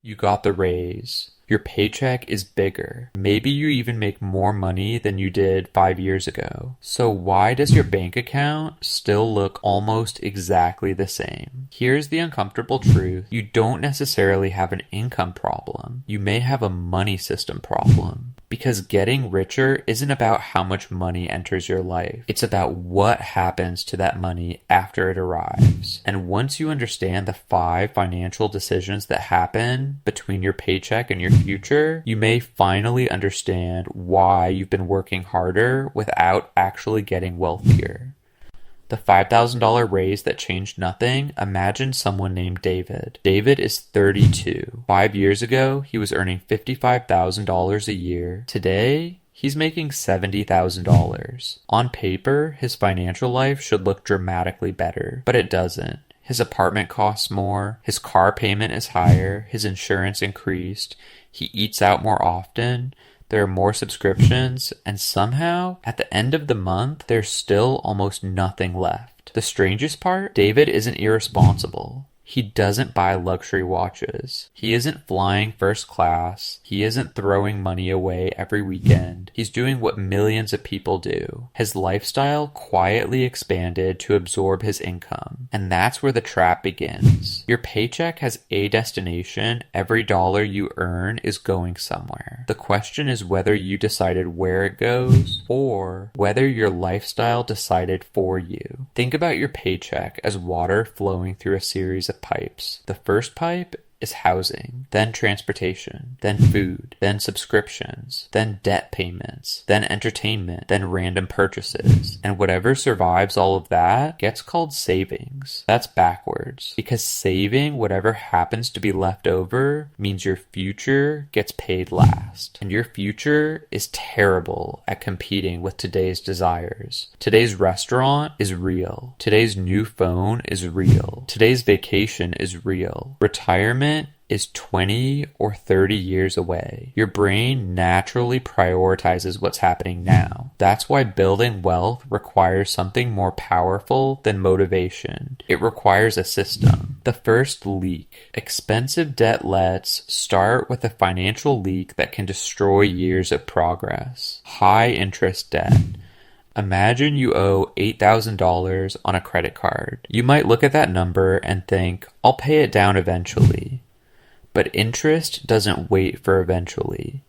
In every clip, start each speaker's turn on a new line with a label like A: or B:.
A: You got the raise. Your paycheck is bigger. Maybe you even make more money than you did 5 years ago. So why does your bank account still look almost exactly the same? Here's the uncomfortable truth. You don't necessarily have an income problem. You may have a money system problem. Because getting richer isn't about how much money enters your life. It's about what happens to that money after it arrives. And once you understand the 5 financial decisions that happen between your paycheck and your future, you may finally understand why you've been working harder without actually getting wealthier. The $5,000 raise that changed nothing, imagine someone named David. David is 32. 5 years ago, he was earning $55,000 a year. Today, he's making $70,000. On paper, his financial life should look dramatically better, but it doesn't. His apartment costs more, his car payment is higher, his insurance increased, he eats out more often, there are more subscriptions, and somehow, at the end of the month, there's still almost nothing left. The strangest part? David isn't irresponsible. He doesn't buy luxury watches. He isn't flying first class. He isn't throwing money away every weekend. He's doing what millions of people do. His lifestyle quietly expanded to absorb his income. And that's where the trap begins. Your paycheck has a destination. Every dollar you earn is going somewhere. The question is whether you decided where it goes or whether your lifestyle decided for you. Think about your paycheck as water flowing through a series of pipes. The first pipe is housing, then transportation, then food, then subscriptions, then debt payments, then entertainment, then random purchases. And whatever survives all of that gets called savings. That's backwards, because saving whatever happens to be left over means your future gets paid last. And your future is terrible at competing with today's desires. Today's restaurant is real. Today's new phone is real. Today's vacation is real. Retirement is 20 or 30 years away. Your brain naturally prioritizes what's happening now. That's why building wealth requires something more powerful than motivation. It requires a system. The first leak. Expensive debt lets start with a financial leak that can destroy years of progress. High interest debt. Imagine you owe $8,000 on a credit card. You might look at that number and think, I'll pay it down eventually. But interest doesn't wait for eventually.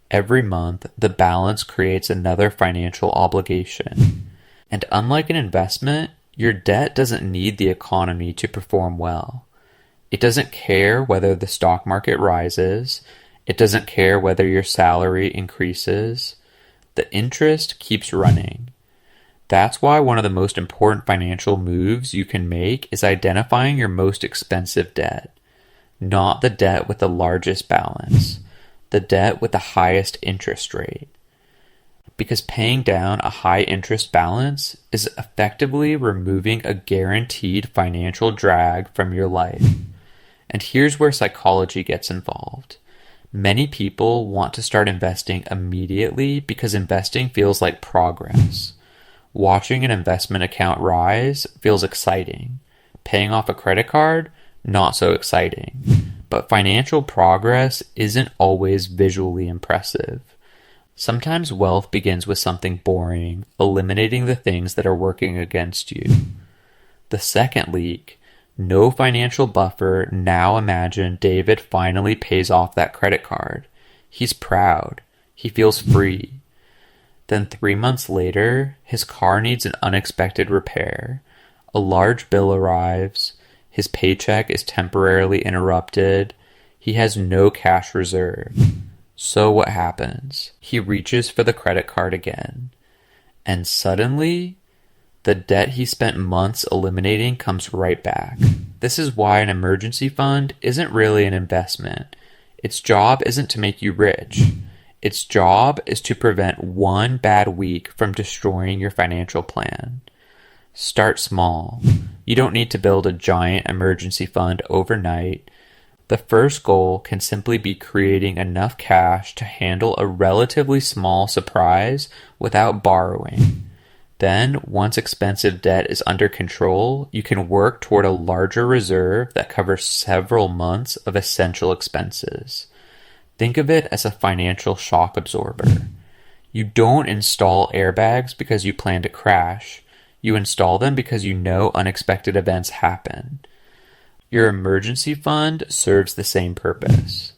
A: Every month, the balance creates another financial obligation. And unlike an investment, your debt doesn't need the economy to perform well. It doesn't care whether the stock market rises. It doesn't care whether your salary increases. The interest keeps running. That's why one of the most important financial moves you can make is identifying your most expensive debt. Not the debt with the largest balance, the debt with the highest interest rate. Because paying down a high interest balance is effectively removing a guaranteed financial drag from your life. And here's where psychology gets involved. Many people want to start investing immediately because investing feels like progress. Watching an investment account rise feels exciting. Paying off a credit card, not so exciting. But financial progress isn't always visually impressive. Sometimes wealth begins with something boring, eliminating the things that are working against you. The second leak, no financial buffer. Now imagine David finally pays off that credit card. He's proud. He feels free. Then 3 months later, his car needs an unexpected repair. A large bill arrives. His paycheck is temporarily interrupted. He has no cash reserve. So what happens? He reaches for the credit card again. And suddenly, the debt he spent months eliminating comes right back. This is why an emergency fund isn't really an investment. Its job isn't to make you rich. Its job is to prevent one bad week from destroying your financial plan. Start small. You don't need to build a giant emergency fund overnight. The first goal can simply be creating enough cash to handle a relatively small surprise without borrowing. Then, once expensive debt is under control, you can work toward a larger reserve that covers several months of essential expenses. Think of it as a financial shock absorber. You don't install airbags because you plan to crash. You install them because you know unexpected events happen. Your emergency fund serves the same purpose.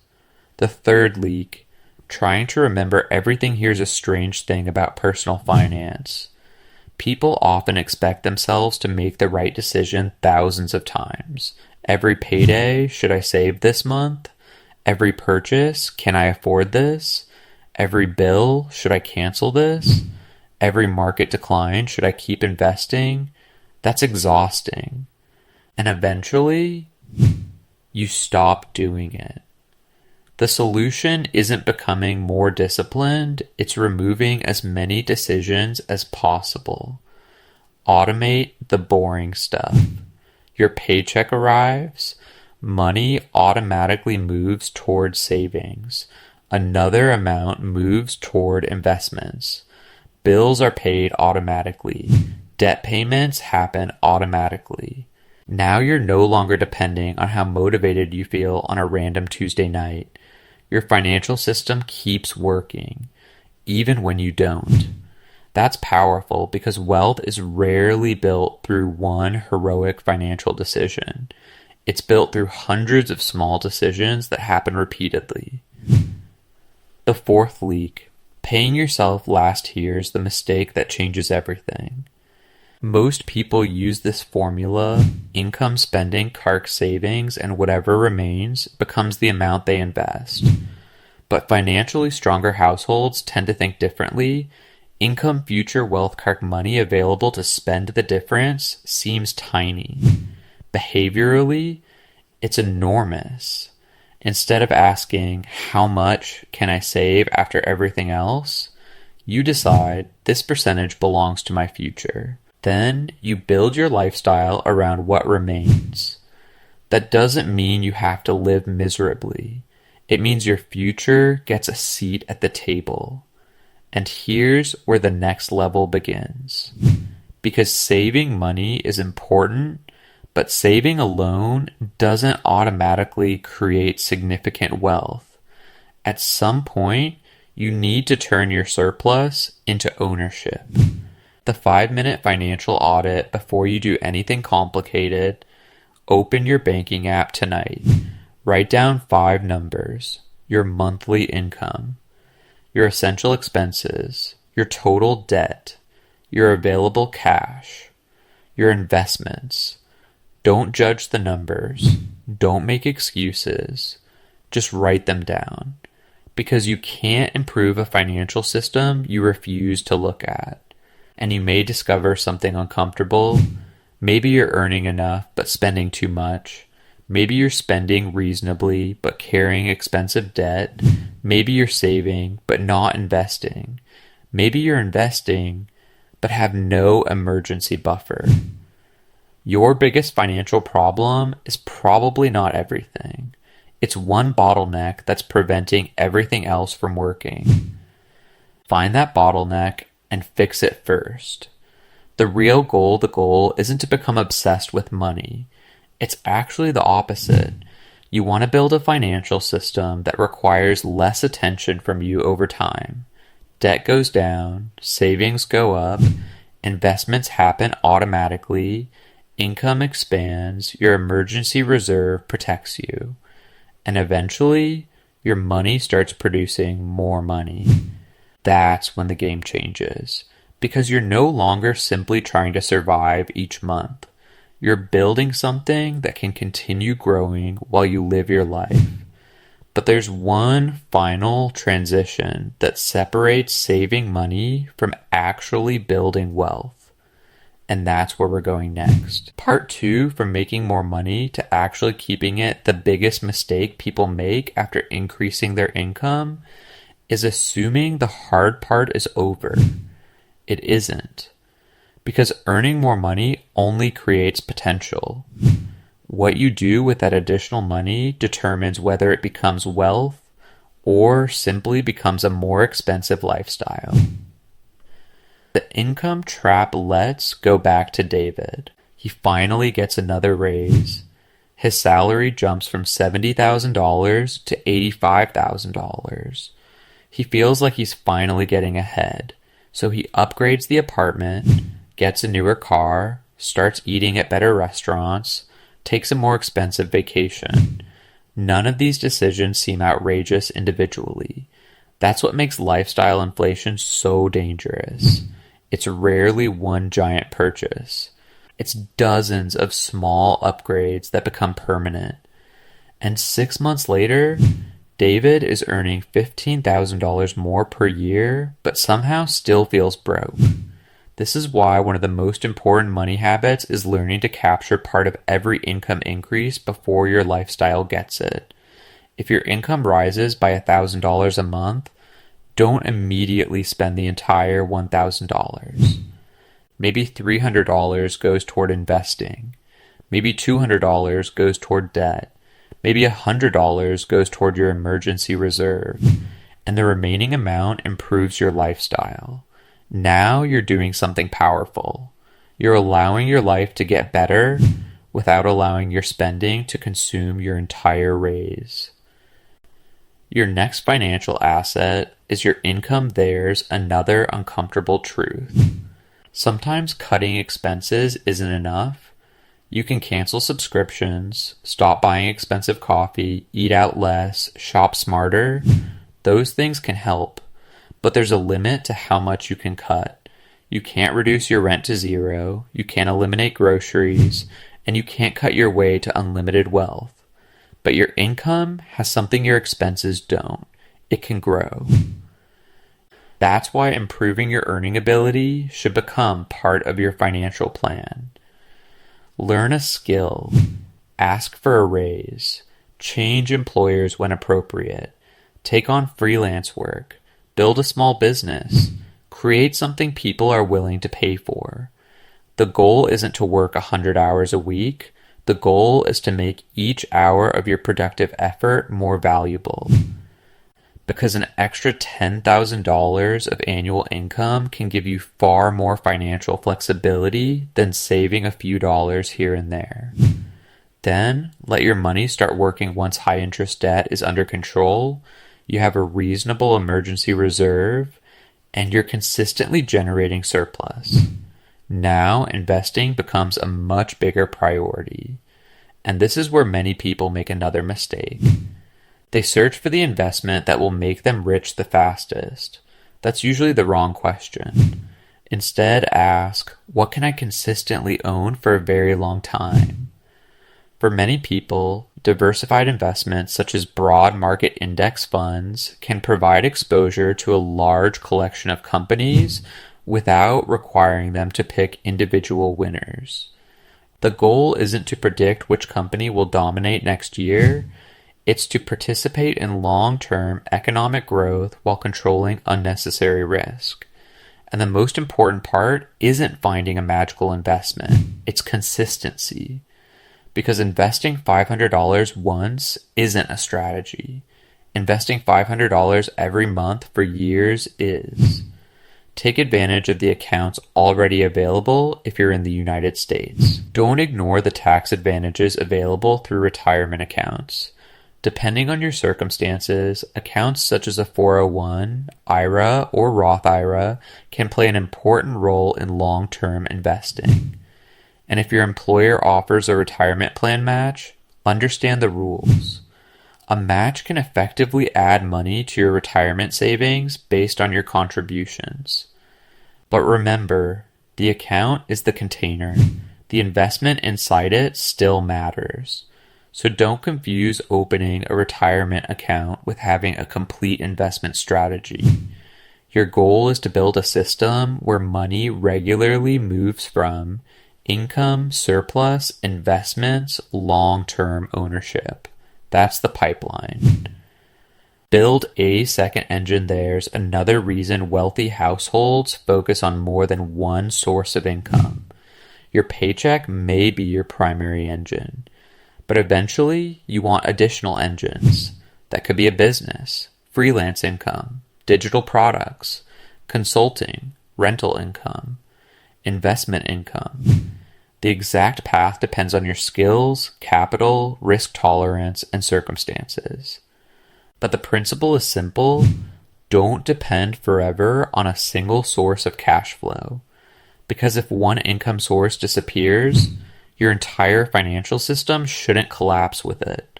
A: The third leak, trying to remember everything here's a strange thing about personal finance. People often expect themselves to make the right decision thousands of times. Every payday, should I save this month? Every purchase, can I afford this? Every bill, should I cancel this? Every market decline, should I keep investing? That's exhausting. And eventually, you stop doing it. The solution isn't becoming more disciplined, it's removing as many decisions as possible. Automate the boring stuff. Your paycheck arrives, money automatically moves toward savings. Another amount moves toward investments. Bills are paid automatically. Debt payments happen automatically. Now you're no longer depending on how motivated you feel on a random Tuesday night. Your financial system keeps working, even when you don't. That's powerful because wealth is rarely built through one heroic financial decision. It's built through hundreds of small decisions that happen repeatedly. The fourth leak, paying yourself last year, is the mistake that changes everything. Most people use this formula: income, spending, CARC savings, and whatever remains becomes the amount they invest. But financially stronger households tend to think differently. Income, future wealth, CARC money available to spend the difference seems tiny. Behaviorally, it's enormous. Instead of asking, how much can I save after everything else? You decide, this percentage belongs to my future. Then you build your lifestyle around what remains. That doesn't mean you have to live miserably. It means your future gets a seat at the table. And here's where the next level begins. Because saving money is important, but saving alone doesn't automatically create significant wealth. At some point, you need to turn your surplus into ownership. The 5-minute financial audit before you do anything complicated. Open your banking app tonight. Write down 5 numbers. Your monthly income, your essential expenses, your total debt, your available cash, your investments. Don't judge the numbers. Don't make excuses. Just write them down. Because you can't improve a financial system you refuse to look at. And you may discover something uncomfortable. Maybe you're earning enough but spending too much. Maybe you're spending reasonably but carrying expensive debt. Maybe you're saving but not investing. Maybe you're investing but have no emergency buffer. Your biggest financial problem is probably not everything. It's one bottleneck that's preventing everything else from working. Find that bottleneck and fix it first. The goal isn't to become obsessed with money. It's actually the opposite. You want to build a financial system that requires less attention from you over time. Debt goes down, savings go up, investments happen automatically, income expands, your emergency reserve protects you, and eventually, your money starts producing more money. That's when the game changes, because you're no longer simply trying to survive each month. You're building something that can continue growing while you live your life. But there's one final transition that separates saving money from actually building wealth. And that's where we're going next. Part 2, from making more money to actually keeping it, the biggest mistake people make after increasing their income is assuming the hard part is over. It isn't. Because earning more money only creates potential. What you do with that additional money determines whether it becomes wealth or simply becomes a more expensive lifestyle. The income trap let's go back to David. He finally gets another raise. His salary jumps from $70,000 to $85,000. He feels like he's finally getting ahead, so he upgrades the apartment, gets a newer car, starts eating at better restaurants, takes a more expensive vacation. None of these decisions seem outrageous individually. That's what makes lifestyle inflation so dangerous. It's rarely one giant purchase. It's dozens of small upgrades that become permanent. And 6 months later, David is earning $15,000 more per year, but somehow still feels broke. This is why one of the most important money habits is learning to capture part of every income increase before your lifestyle gets it. If your income rises by $1,000 a month, don't immediately spend the entire $1,000. Maybe $300 goes toward investing. Maybe $200 goes toward debt. Maybe $100 goes toward your emergency reserve. And the remaining amount improves your lifestyle. Now you're doing something powerful. You're allowing your life to get better without allowing your spending to consume your entire raise. Your next financial asset is your income. There's another uncomfortable truth. Sometimes cutting expenses isn't enough. You can cancel subscriptions, stop buying expensive coffee, eat out less, shop smarter. Those things can help, but there's a limit to how much you can cut. You can't reduce your rent to zero, you can't eliminate groceries, and you can't cut your way to unlimited wealth. But your income has something your expenses don't. It can grow. That's why improving your earning ability should become part of your financial plan. Learn a skill, ask for a raise, change employers when appropriate, take on freelance work, build a small business, create something people are willing to pay for. The goal isn't to work 100 hours a week. The goal is to make each hour of your productive effort more valuable. Because an extra $10,000 of annual income can give you far more financial flexibility than saving a few dollars here and there. Then, let your money start working once high interest debt is under control, you have a reasonable emergency reserve, and you're consistently generating surplus. Now, investing becomes a much bigger priority. And this is where many people make another mistake. They search for the investment that will make them rich the fastest. That's usually the wrong question. Instead, ask, what can I consistently own for a very long time? For many people, diversified investments such as broad market index funds can provide exposure to a large collection of companies without requiring them to pick individual winners. The goal isn't to predict which company will dominate next year. It's to participate in long-term economic growth while controlling unnecessary risk. And the most important part isn't finding a magical investment. It's consistency. Because investing $500 once isn't a strategy. Investing $500 every month for years is. Take advantage of the accounts already available if you're in the United States. Don't ignore the tax advantages available through retirement accounts. Depending on your circumstances, accounts such as a 401, IRA, or Roth IRA can play an important role in long-term investing. And if your employer offers a retirement plan match, understand the rules. A match can effectively add money to your retirement savings based on your contributions. But remember, the account is the container. The investment inside it still matters. So don't confuse opening a retirement account with having a complete investment strategy. Your goal is to build a system where money regularly moves from income, surplus, investments, long-term ownership. That's the pipeline. Build a second engine. There's another reason wealthy households focus on more than one source of income. Your paycheck may be your primary engine, but eventually you want additional engines. That could be a business, freelance income, digital products, consulting, rental income, investment income. The exact path depends on your skills, capital, risk tolerance, and circumstances. But the principle is simple. Don't depend forever on a single source of cash flow. Because if one income source disappears, your entire financial system shouldn't collapse with it.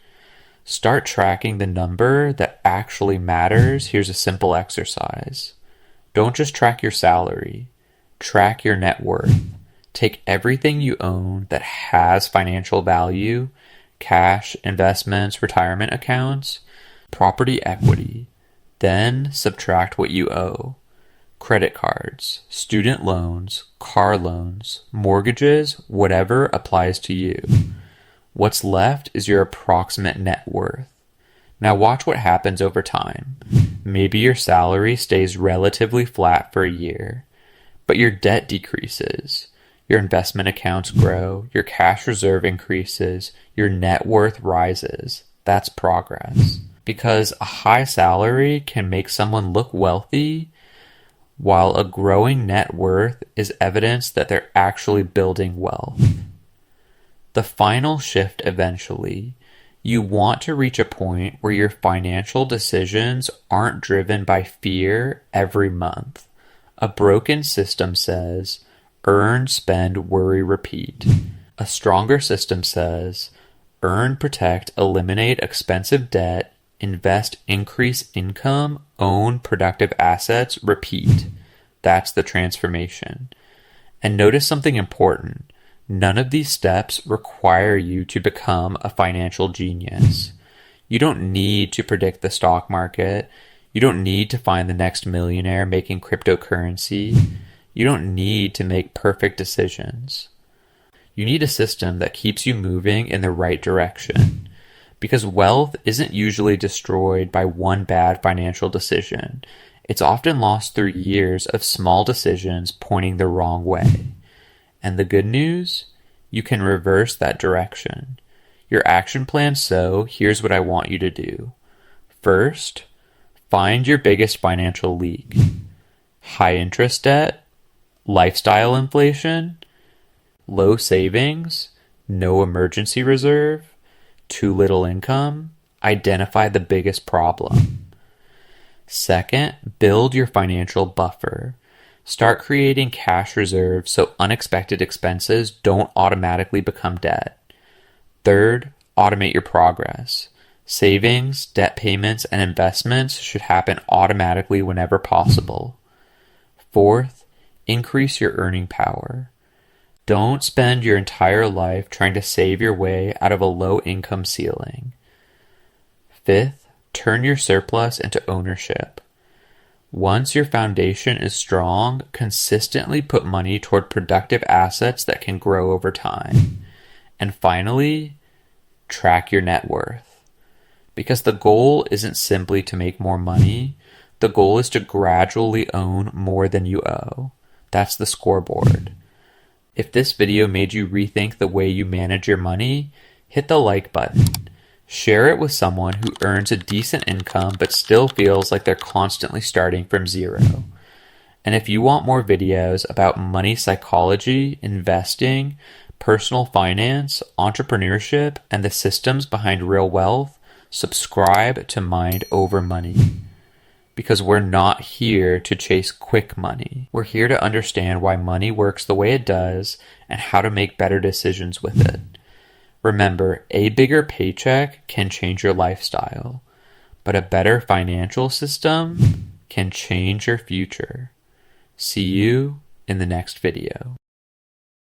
A: Start tracking the number that actually matters. Here's a simple exercise. Don't just track your salary. Track your net worth. Take everything you own that has financial value, cash, investments, retirement accounts, property equity. Then subtract what you owe. Credit cards, student loans, car loans, mortgages, whatever applies to you. What's left is your approximate net worth. Now watch what happens over time. Maybe your salary stays relatively flat for a year, but your debt decreases. Your investment accounts grow, your cash reserve increases, your net worth rises. That's progress. Because a high salary can make someone look wealthy, while a growing net worth is evidence that they're actually building wealth. The final shift eventually, you want to reach a point where your financial decisions aren't driven by fear every month. A broken system says, earn, spend, worry, repeat. A stronger system says, earn, protect, eliminate expensive debt, invest, increase income, own productive assets, repeat. That's the transformation. And notice something important. None of these steps require you to become a financial genius. You don't need to predict the stock market. You don't need to find the next millionaire making cryptocurrency. You don't need to make perfect decisions. You need a system that keeps you moving in the right direction. Because wealth isn't usually destroyed by one bad financial decision. It's often lost through years of small decisions pointing the wrong way. And the good news? You can reverse that direction. Your action plan, so here's what I want you to do. First, find your biggest financial leak. High interest debt, lifestyle inflation, low savings, no emergency reserve, too little income. Identify the biggest problem. Second, build your financial buffer. Start creating cash reserves so unexpected expenses don't automatically become debt. Third, automate your progress. Savings, debt payments, and investments should happen automatically whenever possible. Fourth, increase your earning power. Don't spend your entire life trying to save your way out of a low income ceiling. Fifth, turn your surplus into ownership. Once your foundation is strong, consistently put money toward productive assets that can grow over time. And finally, track your net worth. Because the goal isn't simply to make more money, the goal is to gradually own more than you owe. That's the scoreboard. If this video made you rethink the way you manage your money, hit the like button. Share it with someone who earns a decent income but still feels like they're constantly starting from zero. And if you want more videos about money psychology, investing, personal finance, entrepreneurship, and the systems behind real wealth, subscribe to Mind Over Money. Because we're not here to chase quick money. We're here to understand why money works the way it does and how to make better decisions with it. Remember, a bigger paycheck can change your lifestyle, but a better financial system can change your future. See you in the next video.